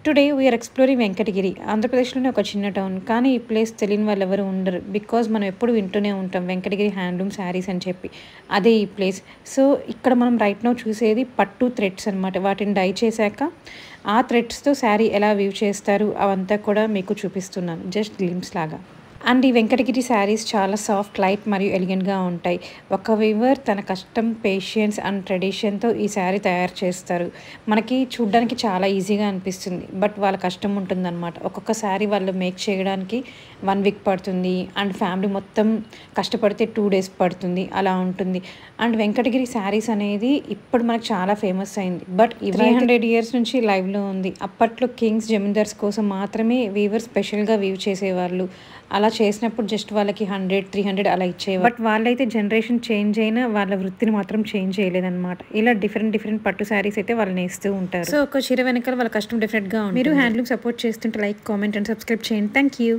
Today we are exploring Venkatagiri. ఆంధ్రప్రదేశ్‌లోనే ఒక చిన్న టౌన్. కానీ ఈ ప్లేస్ తెలియని వాళ్ళెవరు ఉండరు. బికాజ్ మనం ఎప్పుడు వింటూనే ఉంటాం వెంకటగిరి హ్యాండ్లూమ్ శారీస్ అని చెప్పి. అదే ఈ ప్లేస్. సో, ఇక్కడ మనం రైట్ నౌ చూసేది పట్టు థ్రెడ్స్ అనమాట. వాటిని డై చేశాక ఆ థ్రెడ్స్‌తో శారీ ఎలా వీవ్ చేస్తారు అవంతా కూడా మీకు చూపిస్తున్నాను. జస్ట్ గ్లింప్స్ లాగా. అండ్ ఈ వెంకటగిరి శారీస్ చాలా సాఫ్ట్, లైట్ మరియు ఎలిగెంట్‌గా ఉంటాయి. ఒక వీవర్ తన కష్టం, పేషెన్స్ అండ్ ట్రెడిషన్‌తో ఈ శారీ తయారు చేస్తారు. మనకి చూడ్డానికి చాలా ఈజీగా అనిపిస్తుంది. బట్ వాళ్ళ కష్టం ఉంటుందన్నమాట. ఒక్కొక్క శారీ వాళ్ళు మేక్ చేయడానికి 1 వీక్ పడుతుంది. అండ్ ఫ్యామిలీ మొత్తం కష్టపడితే 2 డేస్ పడుతుంది. అలా ఉంటుంది. అండ్ వెంకటగిరి శారీస్ అనేది ఇప్పుడు మనకు చాలా ఫేమస్ అయింది. బట్ 300 ఇయర్స్ నుంచి లైవ్‌లో ఉంది. అప్పట్లో కింగ్స్, జమీందార్స్ కోసం మాత్రమే వీవర్ స్పెషల్‌గా వీవ్ చేసేవాళ్ళు. అలా చేసినప్పుడు జస్ట్ వాళ్ళకి 100, 300 అలా ఇచ్చేవారు. బట్ వాళ్ళైతే జనరేషన్ చేంజ్ అయినా వాళ్ళ వృత్తిని మాత్రం చేంజ్ చేయలేదన్నమాట. ఇలా డిఫరెంట్ పట్టు శారీస్ అయితే వాళ్ళు నేస్తూ ఉంటారు. సో, ఒక చీర వెనకాల వాళ్ళ కష్టం డిఫరెంట్‌గా ఉంటుంది. మీరు హ్యాండ్లూమ్ సపోర్ట్ చేస్తుంటే లైక్, కామెంట్ అండ్ సబ్స్క్రైబ్ చేయండి. Thank you.